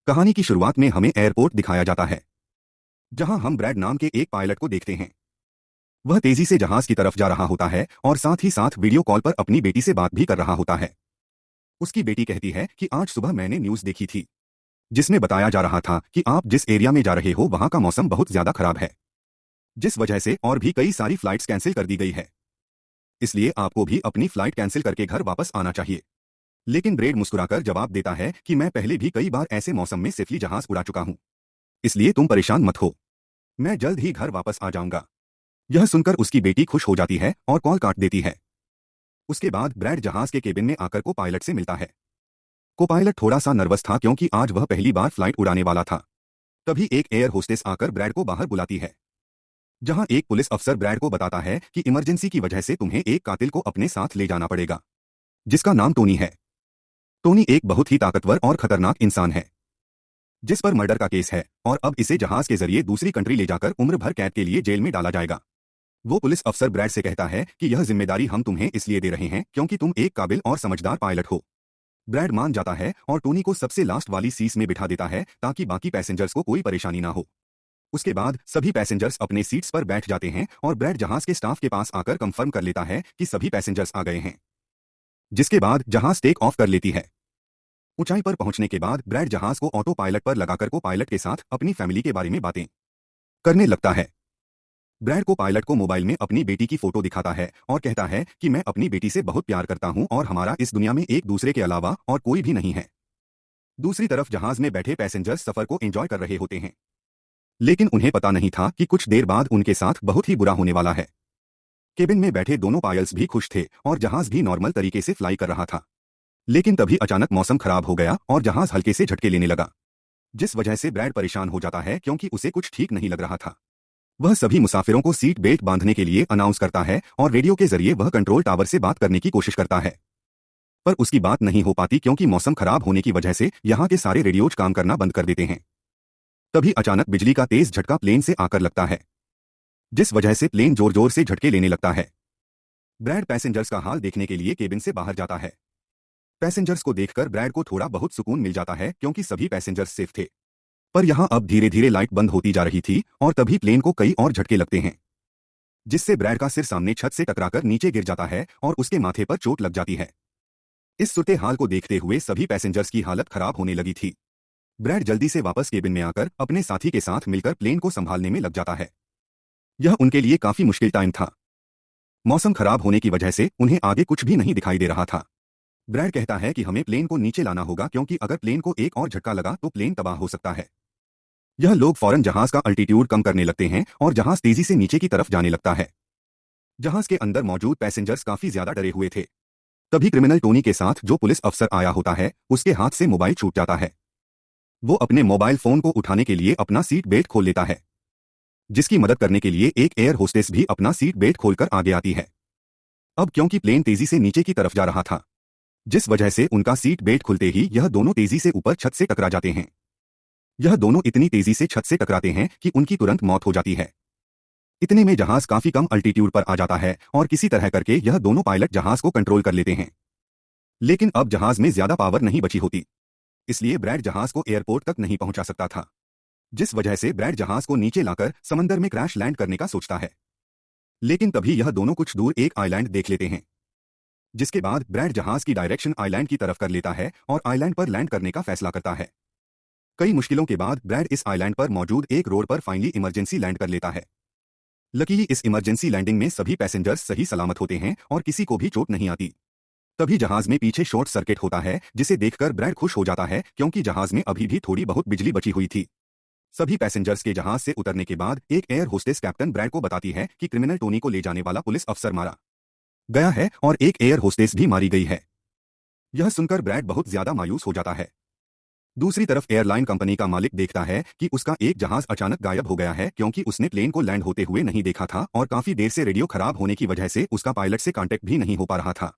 कहानी की शुरुआत में हमें एयरपोर्ट दिखाया जाता है, जहां हम ब्रैड नाम के एक पायलट को देखते हैं। वह तेजी से जहाज की तरफ जा रहा होता है और साथ ही साथ वीडियो कॉल पर अपनी बेटी से बात भी कर रहा होता है। उसकी बेटी कहती है कि आज सुबह मैंने न्यूज़ देखी थी, जिसमें बताया जा रहा था कि आप जिस एरिया में जा रहे हो वहां का मौसम बहुत ज्यादा खराब है, जिस वजह से और भी कई सारी फ्लाइट्स कैंसिल कर दी गई है। इसलिए आपको भी अपनी फ्लाइट कैंसिल करके घर वापस आना चाहिए। लेकिन ब्रेड मुस्कुराकर जवाब देता है कि मैं पहले भी कई बार ऐसे मौसम में सेफली जहाज उड़ा चुका हूं, इसलिए तुम परेशान मत हो, मैं जल्द ही घर वापस आ जाऊंगा। यह सुनकर उसकी बेटी खुश हो जाती है और कॉल काट देती है। उसके बाद ब्रैड जहाज के केबिन में आकर को पायलट से मिलता है। को पायलट थोड़ा सा नर्वस था क्योंकि आज वह पहली बार फ्लाइट उड़ाने वाला था। तभी एक एयर होस्टेस आकर ब्रैड को बाहर बुलाती है, जहां एक पुलिस अफसर ब्रैड को बताता है कि इमरजेंसी की वजह से तुम्हें एक कातिल को अपने साथ ले जाना पड़ेगा, जिसका नाम टोनी है। टोनी एक बहुत ही ताकतवर और खतरनाक इंसान है, जिस पर मर्डर का केस है और अब इसे जहाज के जरिए दूसरी कंट्री ले जाकर उम्र भर कैद के लिए जेल में डाला जाएगा। वो पुलिस अफसर ब्रैड से कहता है कि यह जिम्मेदारी हम तुम्हें इसलिए दे रहे हैं क्योंकि तुम एक काबिल और समझदार पायलट हो। ब्रैड मान जाता है और टोनी को सबसे लास्ट वाली सीट में बिठा देता है ताकि बाकी पैसेंजर्स को कोई परेशानी ना हो। उसके बाद सभी पैसेंजर्स अपने सीट्स पर बैठ जाते हैं और ब्रैड जहाज के स्टाफ के पास आकर कंफर्म कर लेता है कि सभी पैसेंजर्स आ गए हैं, जिसके बाद जहाज टेक ऑफ कर लेती है। ऊंचाई पर पहुंचने के बाद ब्रैड जहाज को ऑटो पायलट पर लगाकर को पायलट के साथ अपनी फैमिली के बारे में बातें करने लगता है। ब्रैड को पायलट को मोबाइल में अपनी बेटी की फोटो दिखाता है और कहता है कि मैं अपनी बेटी से बहुत प्यार करता हूं और हमारा इस दुनिया में एक दूसरे के अलावा और कोई भी नहीं है। दूसरी तरफ जहाज में बैठे पैसेंजर्स सफर को एंजॉय कर रहे होते हैं, लेकिन उन्हें पता नहीं था कि कुछ देर बाद उनके साथ बहुत ही बुरा होने वाला है। केबिन में बैठे दोनों पायलट्स भी खुश थे और जहाज भी नॉर्मल तरीके से फ्लाई कर रहा था। लेकिन तभी अचानक मौसम खराब हो गया और जहाज हल्के से झटके लेने लगा, जिस वजह से ब्रैड परेशान हो जाता है क्योंकि उसे कुछ ठीक नहीं लग रहा था। वह सभी मुसाफिरों को सीट बेल्ट बांधने के लिए अनाउंस करता है और रेडियो के जरिए वह कंट्रोल टावर से बात करने की कोशिश करता है, पर उसकी बात नहीं हो पाती क्योंकि मौसम खराब होने की वजह से यहाँ के सारे रेडियोज काम करना बंद कर देते हैं। तभी अचानक बिजली का तेज झटका प्लेन से आकर लगता है, जिस वजह से प्लेन जोर जोर से झटके लेने लगता है। ब्रैड पैसेंजर्स का हाल देखने के लिए केबिन से बाहर जाता है। पैसेंजर्स को देखकर ब्रैड को थोड़ा बहुत सुकून मिल जाता है क्योंकि सभी पैसेंजर्स सेफ थे। पर यहाँ अब धीरे धीरे लाइट बंद होती जा रही थी और तभी प्लेन को कई और झटके लगते हैं, जिससे ब्रैड का सिर सामने छत से टकराकर नीचे गिर जाता है और उसके माथे पर चोट लग जाती है। इस सूरत हाल को देखते हुए सभी पैसेंजर्स की हालत खराब होने लगी थी। ब्रैड जल्दी से वापस केबिन में आकर अपने साथी के साथ मिलकर प्लेन को संभालने में लग जाता है। यह उनके लिए काफी मुश्किल टाइम था। मौसम खराब होने की वजह से उन्हें आगे कुछ भी नहीं दिखाई दे रहा था। ब्रैड कहता है कि हमें प्लेन को नीचे लाना होगा क्योंकि अगर प्लेन को एक और झटका लगा तो प्लेन तबाह हो सकता है। यह लोग फौरन जहाज का अल्टीट्यूड कम करने लगते हैं और जहाज तेजी से नीचे की तरफ जाने लगता है। जहाज के अंदर मौजूद पैसेंजर्स काफी ज्यादा डरे हुए थे। तभी क्रिमिनल टोनी के साथ जो पुलिस अफसर आया होता है उसके हाथ से मोबाइल छूट जाता है। वो अपने मोबाइल फोन को उठाने के लिए अपना सीट बेल्ट खोल लेता है, जिसकी मदद करने के लिए एक एयर होस्टेस भी अपना सीट बेल्ट खोलकर आगे आती है। अब क्योंकि प्लेन तेजी से नीचे की तरफ जा रहा था, जिस वजह से उनका सीट बेल्ट खुलते ही यह दोनों तेजी से ऊपर छत से टकरा जाते हैं। यह दोनों इतनी तेजी से छत से टकराते हैं कि उनकी तुरंत मौत हो जाती है। इतने में जहाज काफी कम अल्टीट्यूड पर आ जाता है और किसी तरह करके यह दोनों पायलट जहाज को कंट्रोल कर लेते हैं। लेकिन अब जहाज में ज्यादा पावर नहीं बची होती, इसलिए ब्रैड जहाज को एयरपोर्ट तक नहीं पहुंचा सकता था, जिस वजह से ब्रैड जहाज को नीचे लाकर समंदर में क्रैश लैंड करने का सोचता है। लेकिन तभी यह दोनों कुछ दूर एक आइलैंड देख लेते हैं, जिसके बाद ब्रैड जहाज की डायरेक्शन आइलैंड की तरफ कर लेता है और आइलैंड पर लैंड करने का फैसला करता है। कई मुश्किलों के बाद ब्रैड इस आइलैंड पर मौजूद एक रोड पर फाइनली इमरजेंसी लैंड कर लेता है। लकीली इस इमरजेंसी लैंडिंग में सभी पैसेंजर्स सही सलामत होते हैं और किसी को भी चोट नहीं आती। तभी जहाज में पीछे शॉर्ट सर्किट होता है, जिसे देखकर ब्रैड खुश हो जाता है क्योंकि जहाज में अभी भी थोड़ी बहुत बिजली बची हुई थी। सभी पैसेंजर्स के जहाज से उतरने के बाद एक एयर होस्टेस कैप्टन ब्रैड को बताती है कि क्रिमिनल टोनी को ले जाने वाला पुलिस अफसर मारा गया है और एक एयर होस्टेस भी मारी गई है। यह सुनकर ब्रैड बहुत ज्यादा मायूस हो जाता है। दूसरी तरफ एयरलाइन कंपनी का मालिक देखता है कि उसका एक जहाज अचानक गायब हो गया है क्योंकि उसने प्लेन को लैंड होते हुए नहीं देखा था और काफी देर से रेडियो खराब होने की वजह से उसका पायलट से कांटेक्ट भी नहीं हो पा रहा था।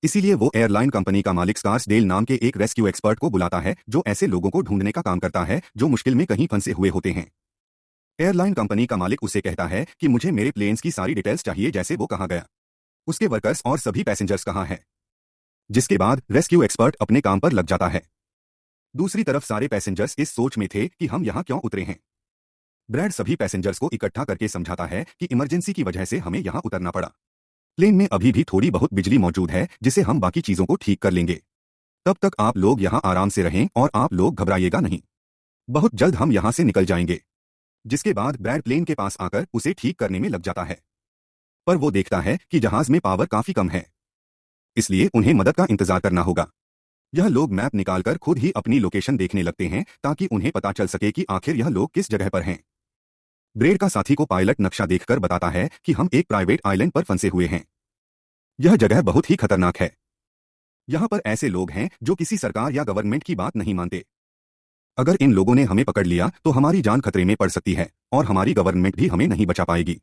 इसीलिए वो एयरलाइन कंपनी का मालिक स्कार्सडेल नाम के एक रेस्क्यू एक्सपर्ट को बुलाता है, जो ऐसे लोगों को ढूंढने का काम करता है जो मुश्किल में कहीं फंसे हुए होते हैं। एयरलाइन कंपनी का मालिक उसे कहता है कि मुझे मेरे प्लेन्स की सारी डिटेल्स चाहिए, जैसे वो कहाँ गया, उसके वर्कर्स और सभी पैसेंजर्स कहाँ हैं। जिसके बाद रेस्क्यू एक्सपर्ट अपने काम पर लग जाता है। दूसरी तरफ सारे पैसेंजर्स इस सोच में थे कि हम यहाँ क्यों उतरे हैं। ब्रैड सभी पैसेंजर्स को इकट्ठा करके समझाता है कि इमरजेंसी की वजह से हमें यहाँ उतरना पड़ा। प्लेन में अभी भी थोड़ी बहुत बिजली मौजूद है जिसे हम बाकी चीजों को ठीक कर लेंगे। तब तक आप लोग यहाँ आराम से रहें और आप लोग घबराइएगा नहीं। बहुत जल्द हम यहाँ से निकल जाएंगे। जिसके बाद ब्रैड प्लेन के पास आकर उसे ठीक करने में लग जाता है। पर वो देखता है कि जहाज में पावर काफी कम है, इसलिए उन्हें मदद का इंतजार करना होगा। यह लोग मैप निकालकर खुद ही अपनी लोकेशन देखने लगते हैं ताकि उन्हें पता चल सके कि आखिर यह लोग किस जगह पर हैं। ब्रेड का साथी को पायलट नक्शा देखकर बताता है कि हम एक प्राइवेट आइलैंड पर फंसे हुए हैं। यह जगह बहुत ही खतरनाक है। यहाँ पर ऐसे लोग हैं जो किसी सरकार या गवर्नमेंट की बात नहीं मानते। अगर इन लोगों ने हमें पकड़ लिया तो हमारी जान खतरे में पड़ सकती है और हमारी गवर्नमेंट भी हमें नहीं बचा पाएगी।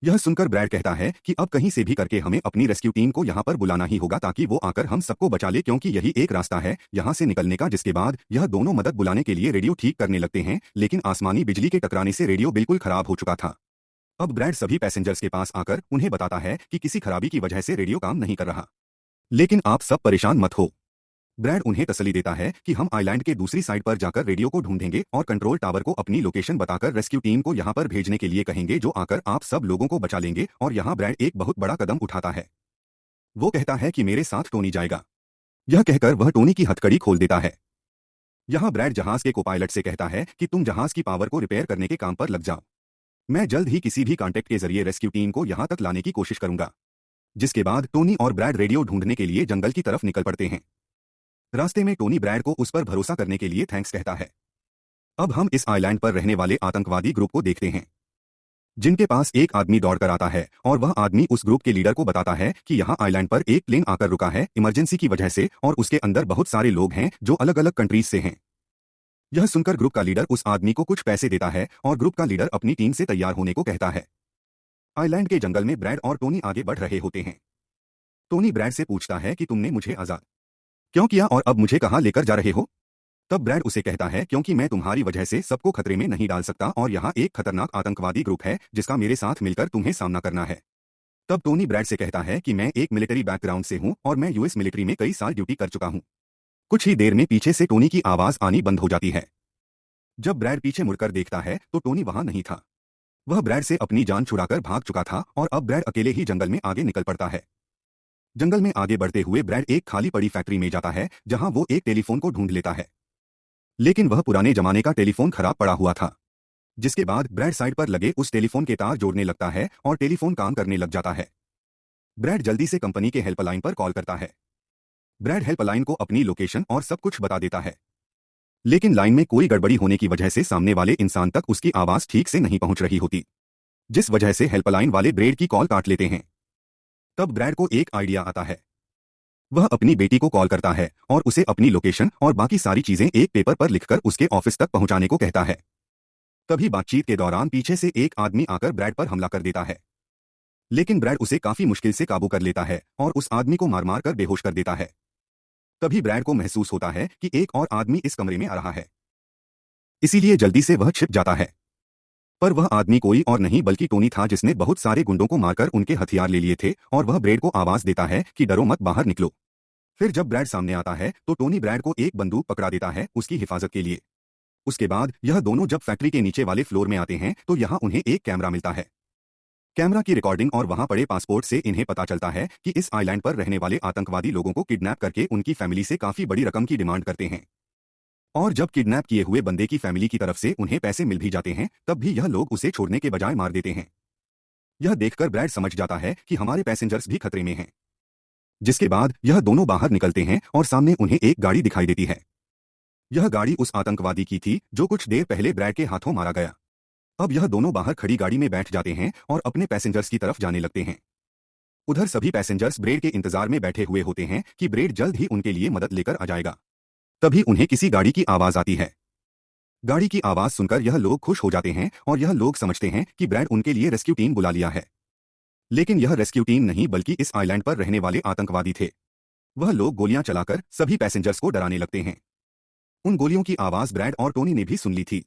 यह सुनकर ब्रैड कहता है कि अब कहीं से भी करके हमें अपनी रेस्क्यू टीम को यहाँ पर बुलाना ही होगा ताकि वो आकर हम सबको बचा ले, क्योंकि यही एक रास्ता है यहाँ से निकलने का। जिसके बाद यह दोनों मदद बुलाने के लिए रेडियो ठीक करने लगते हैं, लेकिन आसमानी बिजली के टकराने से रेडियो बिल्कुल खराब हो चुका था। अब ब्रैड सभी पैसेंजर्स के पास आकर उन्हें बताता है कि किसी खराबी की वजह से रेडियो काम नहीं कर रहा, लेकिन आप सब परेशान मत हो। ब्रैड उन्हें तसल्ली देता है कि हम आइलैंड के दूसरी साइड पर जाकर रेडियो को ढूंढेंगे और कंट्रोल टावर को अपनी लोकेशन बताकर रेस्क्यू टीम को यहाँ पर भेजने के लिए कहेंगे, जो आकर आप सब लोगों को बचा लेंगे। और यहाँ ब्रैड एक बहुत बड़ा कदम उठाता है। वो कहता है कि मेरे साथ टोनी जाएगा। यह कहकर वह टोनी की हथकड़ी खोल देता है। यहाँ ब्रैड जहाज के कोपायलट से कहता है कि तुम जहाज की पावर को रिपेयर करने के काम पर लग जाओ। मैं जल्द ही किसी भी कॉन्टेक्ट के जरिए रेस्क्यू टीम को यहाँ तक लाने की कोशिश करूंगा। जिसके बाद टोनी और ब्रैड रेडियो ढूंढने के लिए जंगल की तरफ निकल पड़ते हैं। रास्ते में टोनी ब्रैड को उस पर भरोसा करने के लिए थैंक्स कहता है। अब हम इस आइलैंड पर रहने वाले आतंकवादी ग्रुप को देखते हैं, जिनके पास एक आदमी दौड़कर आता है और वह आदमी उस ग्रुप के लीडर को बताता है कि यहाँ आइलैंड पर एक प्लेन आकर रुका है इमरजेंसी की वजह से, और उसके अंदर बहुत सारे लोग हैं जो अलग अलग कंट्रीज से हैं। यह सुनकर ग्रुप का लीडर उस आदमी को कुछ पैसे देता है और ग्रुप का लीडर अपनी टीम से तैयार होने को कहता है। आइलैंड के जंगल में ब्रैड और टोनी आगे बढ़ रहे होते हैं। टोनी ब्रैड से पूछता है कि तुमने मुझे आजाद क्यों किया और अब मुझे कहाँ लेकर जा रहे हो? तब ब्रैड उसे कहता है क्योंकि मैं तुम्हारी वजह से सबको खतरे में नहीं डाल सकता और यहाँ एक खतरनाक आतंकवादी ग्रुप है जिसका मेरे साथ मिलकर तुम्हें सामना करना है। तब टोनी ब्रैड से कहता है कि मैं एक मिलिट्री बैकग्राउंड से हूँ और मैं यूएस मिलिट्री में कई साल ड्यूटी कर चुका हूँ। कुछ ही देर में पीछे से टोनी की आवाज आनी बंद हो जाती है। जब ब्रैड पीछे मुड़कर देखता है तो टोनी वहां नहीं था। वह ब्रैड से अपनी जान छुड़ाकर भाग चुका था और अब ब्रैड अकेले ही जंगल में आगे निकल पड़ता है। जंगल में आगे बढ़ते हुए ब्रैड एक खाली पड़ी फैक्ट्री में जाता है जहां वो एक टेलीफोन को ढूंढ लेता है, लेकिन वह पुराने जमाने का टेलीफोन खराब पड़ा हुआ था। जिसके बाद ब्रैड साइड पर लगे उस टेलीफोन के तार जोड़ने लगता है और टेलीफोन काम करने लग जाता है। ब्रैड जल्दी से कंपनी के हेल्पलाइन पर कॉल करता है। ब्रैड हेल्पलाइन को अपनी लोकेशन और सब कुछ बता देता है, लेकिन लाइन में कोई गड़बड़ी होने की वजह से सामने वाले इंसान तक उसकी आवाज ठीक से नहीं पहुंच रही होती, जिस वजह से हेल्पलाइन वाले ब्रैड की कॉल काट लेते हैं। तब ब्रैड को एक आइडिया आता है। वह अपनी बेटी को कॉल करता है और उसे अपनी लोकेशन और बाकी सारी चीजें एक पेपर पर लिखकर उसके ऑफिस तक पहुंचाने को कहता है। तभी बातचीत के दौरान पीछे से एक आदमी आकर ब्रैड पर हमला कर देता है, लेकिन ब्रैड उसे काफी मुश्किल से काबू कर लेता है और उस आदमी को मार मार कर बेहोश कर देता है। तभी ब्रैड को महसूस होता है कि एक और आदमी इस कमरे में आ रहा है, इसीलिए जल्दी से वह छिप जाता है। पर वह आदमी कोई और नहीं बल्कि टोनी था, जिसने बहुत सारे गुंडों को मारकर उनके हथियार ले लिए थे और वह ब्रैड को आवाज देता है कि डरो मत, बाहर निकलो। फिर जब ब्रैड सामने आता है तो टोनी ब्रैड को एक बंदूक पकड़ा देता है उसकी हिफाजत के लिए। उसके बाद यह दोनों जब फैक्ट्री के नीचे वाले फ्लोर में आते हैं तो यहाँ उन्हें एक कैमरा मिलता है। कैमरा की रिकॉर्डिंग और वहां पड़े पासपोर्ट से इन्हें पता चलता है कि इस आइलैंड पर रहने वाले आतंकवादी लोगों को किडनैप करके उनकी फैमिली से काफी बड़ी रकम की डिमांड करते हैं, और जब किडनैप किए हुए बंदे की फैमिली की तरफ से उन्हें पैसे मिल भी जाते हैं तब भी यह लोग उसे छोड़ने के बजाय मार देते हैं। यह देखकर ब्रैड समझ जाता है कि हमारे पैसेंजर्स भी खतरे में हैं। जिसके बाद यह दोनों बाहर निकलते हैं और सामने उन्हें एक गाड़ी दिखाई देती है। यह गाड़ी उस आतंकवादी की थी जो कुछ देर पहले ब्रैड के हाथों मारा गया। अब यह दोनों बाहर खड़ी गाड़ी में बैठ जाते हैं और अपने पैसेंजर्स की तरफ जाने लगते हैं। उधर सभी पैसेंजर्स ब्रैड के इंतजार में बैठे हुए होते हैं कि ब्रैड जल्द ही उनके लिए मदद लेकर आ जाएगा। तभी उन्हें किसी गाड़ी की आवाज आती है। गाड़ी की आवाज सुनकर यह लोग खुश हो जाते हैं और यह लोग समझते हैं कि ब्रैड उनके लिए रेस्क्यू टीम बुला लिया है। लेकिन यह रेस्क्यू टीम नहीं बल्कि इस आइलैंड पर रहने वाले आतंकवादी थे। वह लोग गोलियां चलाकर सभी पैसेंजर्स को डराने लगते हैं। उन गोलियों की आवाज ब्रैड और टोनी ने भी सुन ली थी।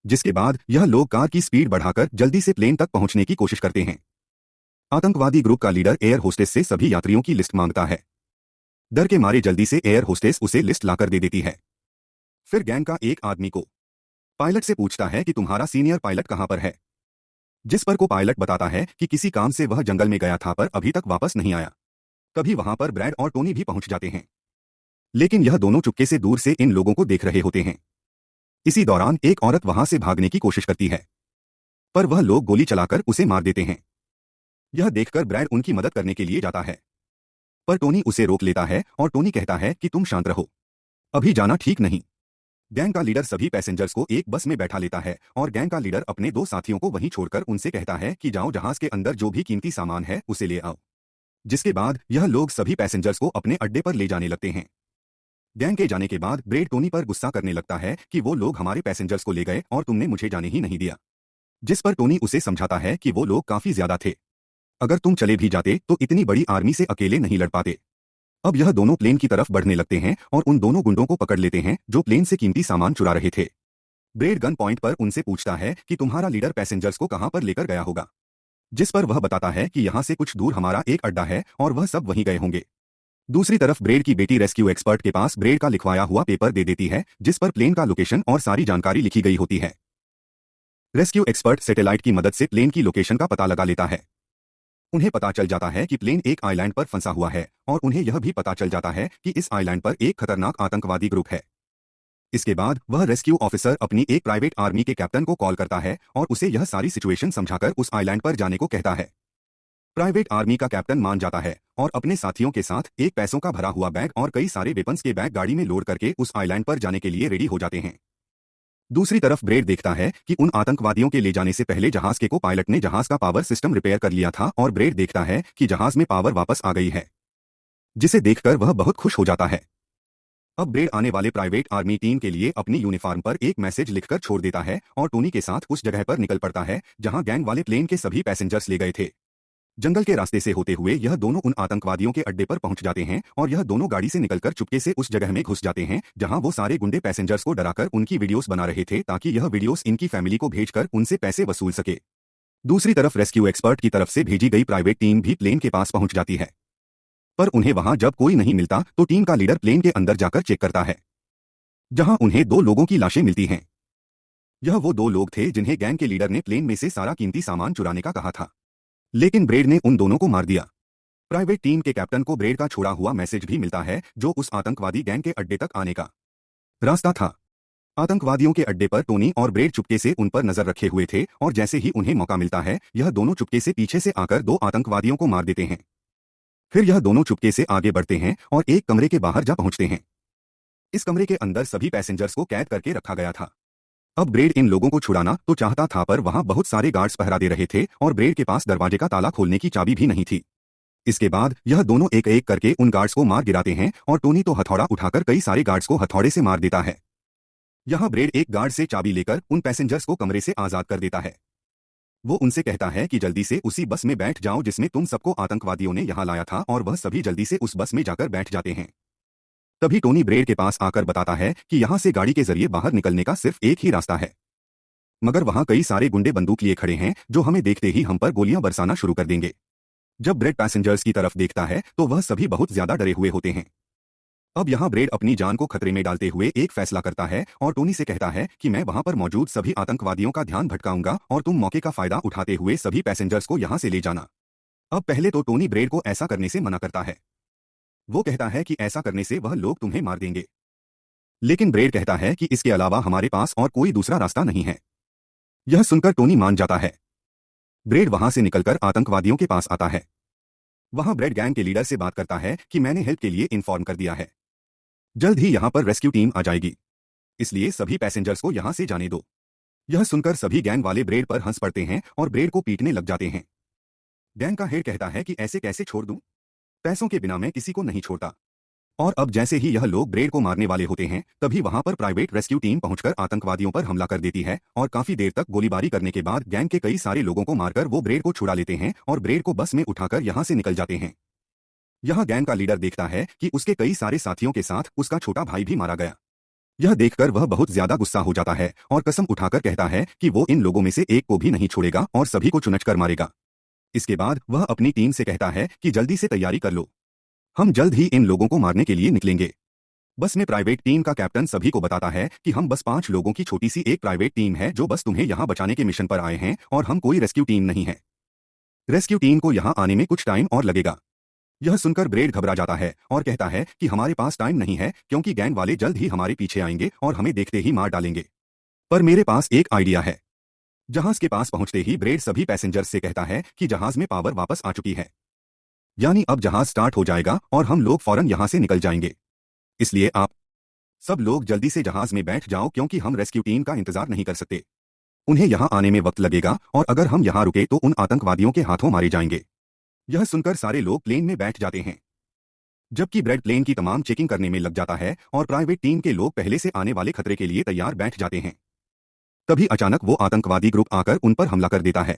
जिसके बाद यह लोग कार की स्पीड बढ़ाकर जल्दी से प्लेन तक पहुंचने की कोशिश करते हैं। आतंकवादी ग्रुप का लीडर एयर होस्टेस से सभी यात्रियों की लिस्ट मांगता है। डर के मारे जल्दी से एयर होस्टेस उसे लिस्ट लाकर दे देती है। फिर गैंग का एक आदमी को पायलट से पूछता है कि तुम्हारा सीनियर पायलट कहां पर है। जिस पर को पायलट बताता है कि किसी काम से वह जंगल में गया था पर अभी तक वापस नहीं आया। तभी वहां पर ब्रैड और टोनी भी पहुंच जाते हैं, लेकिन यह दोनों चुपके से दूर से इन लोगों को देख रहे होते हैं। इसी दौरान एक औरत वहां से भागने की कोशिश करती है, पर वह लोग गोली चलाकर उसे मार देते हैं। यह देखकर ब्रैड उनकी मदद करने के लिए जाता है, पर टोनी उसे रोक लेता है और टोनी कहता है कि तुम शांत रहो, अभी जाना ठीक नहीं। गैंग का लीडर सभी पैसेंजर्स को एक बस में बैठा लेता है और गैंग का लीडर अपने दो साथियों को वहीं छोड़कर उनसे कहता है कि जाओ, जहाज के अंदर जो भी कीमती सामान है उसे ले आओ। जिसके बाद यह लोग सभी पैसेंजर्स को अपने अड्डे पर ले जाने लगते हैं। गैंग के जाने के बाद ब्रेड टोनी पर गुस्सा करने लगता है कि वो लोग हमारे पैसेंजर्स को ले गए और तुमने मुझे जाने ही नहीं दिया। जिस पर टोनी उसे समझाता है कि वो लोग काफी ज्यादा थे, अगर तुम चले भी जाते तो इतनी बड़ी आर्मी से अकेले नहीं लड़ पाते। अब यह दोनों प्लेन की तरफ बढ़ने लगते हैं और उन दोनों गुंडों को पकड़ लेते हैं जो प्लेन से कीमती सामान चुरा रहे थे। ब्रेड गन पॉइंट पर उनसे पूछता है कि तुम्हारा लीडर पैसेंजर्स को कहां पर लेकर गया होगा। जिस पर वह बताता है कि यहां से कुछ दूर हमारा एक अड्डा है और वह सब वहीं गए होंगे। दूसरी तरफ ब्रेड की बेटी रेस्क्यू एक्सपर्ट के पास ब्रेड का लिखवाया हुआ पेपर दे देती है, जिस पर प्लेन का लोकेशन और सारी जानकारी लिखी गई होती है। रेस्क्यू एक्सपर्ट सैटेलाइट की मदद से प्लेन की लोकेशन का पता लगा लेता है। उन्हें पता चल जाता है कि प्लेन एक आइलैंड पर फंसा हुआ है और उन्हें यह भी पता चल जाता है कि इस आइलैंड पर एक खतरनाक आतंकवादी ग्रुप है। इसके बाद वह रेस्क्यू ऑफिसर अपनी एक प्राइवेट आर्मी के कैप्टन को कॉल करता है और उसे यह सारी सिचुएशन समझाकर उस आइलैंड पर जाने को कहता है। प्राइवेट आर्मी का कैप्टन मान जाता है और अपने साथियों के साथ एक पैसों का भरा हुआ बैग और कई सारे वेपन्स के बैग गाड़ी में लोड करके उस आइलैंड पर जाने के लिए रेडी हो जाते हैं। दूसरी तरफ ब्रेड देखता है कि उन आतंकवादियों के ले जाने से पहले जहाज के को पायलट ने जहाज का पावर सिस्टम रिपेयर कर लिया था और ब्रेड देखता है कि जहाज में पावर वापस आ गई है, जिसे देखकर वह बहुत खुश हो जाता है। अब ब्रेड आने वाले प्राइवेट आर्मी टीम के लिए अपनी यूनिफॉर्म पर एक मैसेज लिखकर छोड़ देता है और टोनी के साथ उस जगह पर निकल पड़ता है जहां गैंग वाले प्लेन के सभी पैसेंजर्स ले गए थे। जंगल के रास्ते से होते हुए यह दोनों उन आतंकवादियों के अड्डे पर पहुंच जाते हैं और यह दोनों गाड़ी से निकलकर चुपके से उस जगह में घुस जाते हैं जहां वो सारे गुंडे पैसेंजर्स को डराकर उनकी वीडियोस बना रहे थे ताकि यह वीडियोस इनकी फैमिली को भेजकर उनसे पैसे वसूल सके। दूसरी तरफ रेस्क्यू एक्सपर्ट की तरफ से भेजी गई प्राइवेट टीम भी प्लेन के पास पहुंच जाती है, पर उन्हें वहां जब कोई नहीं मिलता तो टीम का लीडर प्लेन के अंदर जाकर चेक करता है, जहां उन्हें दो लोगों की लाशें मिलती हैं। यह वो दो लोग थे जिन्हें गैंग के लीडर ने प्लेन में से सारा कीमती सामान चुराने का कहा था, लेकिन ब्रेड ने उन दोनों को मार दिया। प्राइवेट टीम के कैप्टन को ब्रेड का छोड़ा हुआ मैसेज भी मिलता है जो उस आतंकवादी गैंग के अड्डे तक आने का रास्ता था। आतंकवादियों के अड्डे पर टोनी और ब्रेड चुपके से उन पर नजर रखे हुए थे और जैसे ही उन्हें मौका मिलता है यह दोनों चुपके से पीछे से आकर दो आतंकवादियों को मार देते हैं। फिर यह दोनों चुपके से आगे बढ़ते हैं और एक कमरे के बाहर जा पहुंचते हैं। इस कमरे के अंदर सभी पैसेंजर्स को कैद करके रखा गया था। अब ब्रेड इन लोगों को छुड़ाना तो चाहता था पर वहां बहुत सारे गार्ड्स पहरा दे रहे थे और ब्रेड के पास दरवाजे का ताला खोलने की चाबी भी नहीं थी। इसके बाद यह दोनों एक एक करके उन गार्ड्स को मार गिराते हैं और टोनी तो हथौड़ा उठाकर कई सारे गार्ड्स को हथौड़े से मार देता है। यहां ब्रेड एक गार्ड से चाबी लेकर उन पैसेंजर्स को कमरे से आजाद कर देता है। वो उनसे कहता है कि जल्दी से उसी बस में बैठ जाओ जिसमें तुम सबको आतंकवादियों ने यहां लाया था और वह सभी जल्दी से उस बस में जाकर बैठ जाते हैं। तभी टोनी ब्रेड के पास आकर बताता है कि यहां से गाड़ी के जरिए बाहर निकलने का सिर्फ एक ही रास्ता है, मगर वहां कई सारे गुंडे बंदूक लिए खड़े हैं जो हमें देखते ही हम पर गोलियां बरसाना शुरू कर देंगे। जब ब्रेड पैसेंजर्स की तरफ देखता है तो वह सभी बहुत ज्यादा डरे हुए होते हैं। अब यहां ब्रेड अपनी जान को खतरे में डालते हुए एक फैसला करता है और टोनी से कहता है कि मैं वहां पर मौजूद सभी आतंकवादियों का ध्यान भटकाऊंगा और तुम मौके का फायदा उठाते हुए सभी पैसेंजर्स को यहां से ले जाना। अब पहले तो टोनी ब्रेड को ऐसा करने से मना करता है। वो कहता है कि ऐसा करने से वह लोग तुम्हें मार देंगे, लेकिन ब्रेड कहता है कि इसके अलावा हमारे पास और कोई दूसरा रास्ता नहीं है। यह सुनकर टोनी मान जाता है। ब्रेड वहां से निकलकर आतंकवादियों के पास आता है। वहां ब्रेड गैंग के लीडर से बात करता है कि मैंने हेल्प के लिए इन्फॉर्म कर दिया है, जल्द ही यहां पर रेस्क्यू टीम आ जाएगी, इसलिए सभी पैसेंजर्स को यहां से जाने दो। यह सुनकर सभी गैंग वाले ब्रेड पर हंस पड़ते हैं और ब्रेड को पीटने लग जाते हैं। गैंग का हेड कहता है कि ऐसे कैसे छोड़ दूं, पैसों के बिना मैं किसी को नहीं छोड़ता। और अब जैसे ही यह लोग ब्रेड को मारने वाले होते हैं तभी वहां पर प्राइवेट रेस्क्यू टीम पहुंचकर आतंकवादियों पर हमला कर देती है और काफी देर तक गोलीबारी करने के बाद गैंग के कई सारे लोगों को मारकर वो ब्रेड को छुड़ा लेते हैं और ब्रेड को बस में उठाकर यहां से निकल जाते हैं। यहां गैंग का लीडर देखता है कि उसके कई सारे साथियों के साथ उसका छोटा भाई भी मारा गया। यह देखकर वह बहुत ज्यादा गुस्सा हो जाता है और कसम उठाकर कहता है कि वो इन लोगों में से एक को भी नहीं छोड़ेगा और सभी को चुनच कर मारेगा। इसके बाद वह अपनी टीम से कहता है कि जल्दी से तैयारी कर लो, हम जल्द ही इन लोगों को मारने के लिए निकलेंगे। बस में प्राइवेट टीम का कैप्टन सभी को बताता है कि हम बस 5 लोगों की छोटी सी एक प्राइवेट टीम है जो बस तुम्हें यहाँ बचाने के मिशन पर आए हैं और हम कोई रेस्क्यू टीम नहीं है। रेस्क्यू टीम को यहाँ आने में कुछ टाइम और लगेगा। यह सुनकर ब्रेड घबरा जाता है और कहता है कि हमारे पास टाइम नहीं है क्योंकि गैंग वाले जल्द ही हमारे पीछे आएंगे और हमें देखते ही मार डालेंगे। पर मेरे पास एक आइडिया है। जहाज के पास पहुंचते ही ब्रेड सभी पैसेंजर्स से कहता है कि जहाज में पावर वापस आ चुकी है, यानी अब जहाज स्टार्ट हो जाएगा और हम लोग फौरन यहां से निकल जाएंगे। इसलिए आप सब लोग जल्दी से जहाज में बैठ जाओ क्योंकि हम रेस्क्यू टीम का इंतजार नहीं कर सकते। उन्हें यहां आने में वक्त लगेगा और अगर हम यहां रुके तो उन आतंकवादियों के हाथों मारे जाएंगे। यह सुनकर सारे लोग प्लेन में बैठ जाते हैं, जबकि ब्रेड प्लेन की तमाम चेकिंग करने में लग जाता है और प्राइवेट टीम के लोग पहले से आने वाले खतरे के लिए तैयार बैठ जाते हैं। तभी अचानक वो आतंकवादी ग्रुप आकर उन पर हमला कर देता है,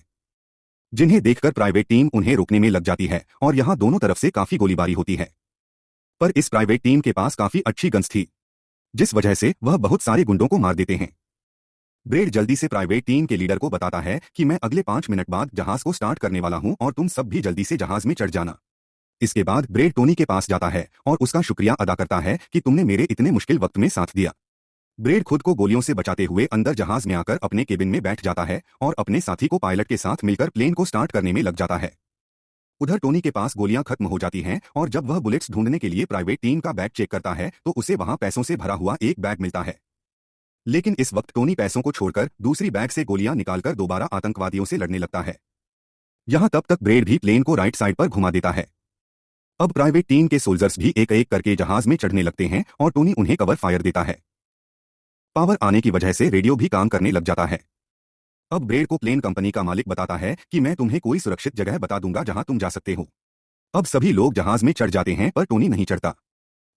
जिन्हें देखकर प्राइवेट टीम उन्हें रोकने में लग जाती है और यहां दोनों तरफ से काफी गोलीबारी होती है। पर इस प्राइवेट टीम के पास काफी अच्छी गन्स थी, जिस वजह से वह बहुत सारे गुंडों को मार देते हैं। ब्रेड जल्दी से प्राइवेट टीम के लीडर को बताता है कि मैं अगले 5 मिनट बाद जहाज को स्टार्ट करने वाला हूं और तुम सब भी जल्दी से जहाज में चढ़ जाना। इसके बाद ब्रेड टोनी के पास जाता है और उसका शुक्रिया अदा करता है कि तुमने मेरे इतने मुश्किल वक्त में साथ दिया। ब्रेड खुद को गोलियों से बचाते हुए अंदर जहाज में आकर अपने केबिन में बैठ जाता है और अपने साथी को पायलट के साथ मिलकर प्लेन को स्टार्ट करने में लग जाता है। उधर टोनी के पास गोलियां खत्म हो जाती हैं और जब वह बुलेट्स ढूंढने के लिए प्राइवेट टीम का बैग चेक करता है तो उसे वहां पैसों से भरा हुआ एक बैग मिलता है। लेकिन इस वक्त टोनी पैसों को छोड़कर दूसरी बैग से गोलियां निकालकर दोबारा आतंकवादियों से लड़ने लगता है। यहां तब तक ब्रेड भी प्लेन को राइट साइड पर घुमा देता है। अब प्राइवेट टीम के सोल्जर्स भी एक एक करके जहाज में चढ़ने लगते हैं और टोनी उन्हें कवर फायर देता है। पावर आने की वजह से रेडियो भी काम करने लग जाता है। अब ब्रेड को प्लेन कंपनी का मालिक बताता है कि मैं तुम्हें कोई सुरक्षित जगह बता दूंगा जहां तुम जा सकते हो। अब सभी लोग जहाज में चढ़ जाते हैं पर टोनी नहीं चढ़ता।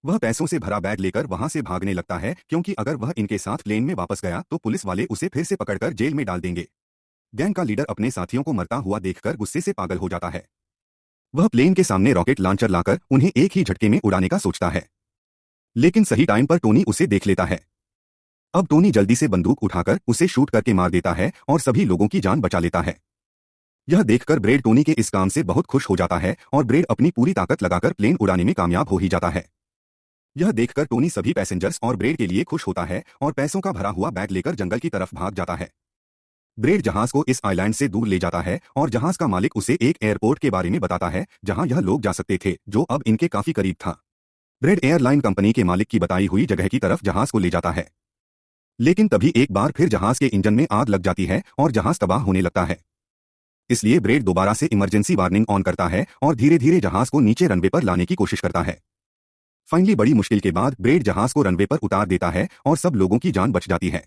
वह पैसों से भरा बैग लेकर वहां से भागने लगता है क्योंकि अगर वह इनके साथ प्लेन में वापस गया तो पुलिस वाले उसे फिर से पकड़कर जेल में डाल देंगे। गैंग का लीडर अपने साथियों को मरता हुआ देखकर गुस्से से पागल हो जाता है। वह प्लेन के सामने रॉकेट लॉन्चर लाकर उन्हें एक ही झटके में उड़ाने का सोचता है, लेकिन सही टाइम पर टोनी उसे देख लेता है। अब टोनी जल्दी से बंदूक उठाकर उसे शूट करके मार देता है और सभी लोगों की जान बचा लेता है। यह देखकर ब्रेड टोनी के इस काम से बहुत खुश हो जाता है और ब्रेड अपनी पूरी ताकत लगाकर प्लेन उड़ाने में कामयाब हो ही जाता है। यह देखकर टोनी सभी पैसेंजर्स और ब्रेड के लिए खुश होता है और पैसों का भरा हुआ बैग लेकर जंगल की तरफ भाग जाता है। ब्रेड जहाज को इस आइलैंड से दूर ले जाता है और जहाज का मालिक उसे एक एयरपोर्ट के बारे में बताता है जहां यह लोग जा सकते थे जो अब इनके काफी करीब था। ब्रेड एयरलाइन कंपनी के मालिक की बताई हुई जगह की तरफ जहाज को ले जाता है, लेकिन तभी एक बार फिर जहाज के इंजन में आग लग जाती है और जहाज तबाह होने लगता है। इसलिए ब्रेड दोबारा से इमरजेंसी वार्निंग ऑन करता है और धीरे धीरे जहाज को नीचे रनवे पर लाने की कोशिश करता है। फाइनली बड़ी मुश्किल के बाद ब्रेड जहाज को रनवे पर उतार देता है और सब लोगों की जान बच जाती है।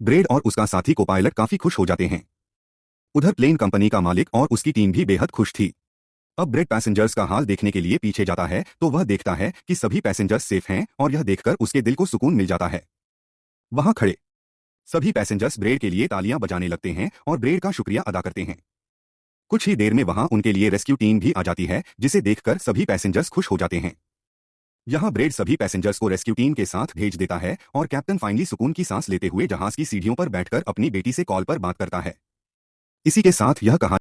ब्रेड और उसका साथी को पायलट काफी खुश हो जाते हैं। उधर प्लेन कंपनी का मालिक और उसकी टीम भी बेहद खुश थी। अब ब्रेड पैसेंजर्स का हाल देखने के लिए पीछे जाता है तो वह देखता है कि सभी पैसेंजर्स सेफ हैं और यह देखकर उसके दिल को सुकून मिल जाता है। वहां खड़े सभी पैसेंजर्स ब्रेड के लिए तालियां बजाने लगते हैं और ब्रेड का शुक्रिया अदा करते हैं। कुछ ही देर में वहां उनके लिए रेस्क्यू टीम भी आ जाती है, जिसे देखकर सभी पैसेंजर्स खुश हो जाते हैं। यहां ब्रेड सभी पैसेंजर्स को रेस्क्यू टीम के साथ भेज देता है और कैप्टन फाइनली सुकून की सांस लेते हुए जहाज की सीढ़ियों पर बैठकर अपनी बेटी से कॉल पर बात करता है। इसी के साथ यह कहानी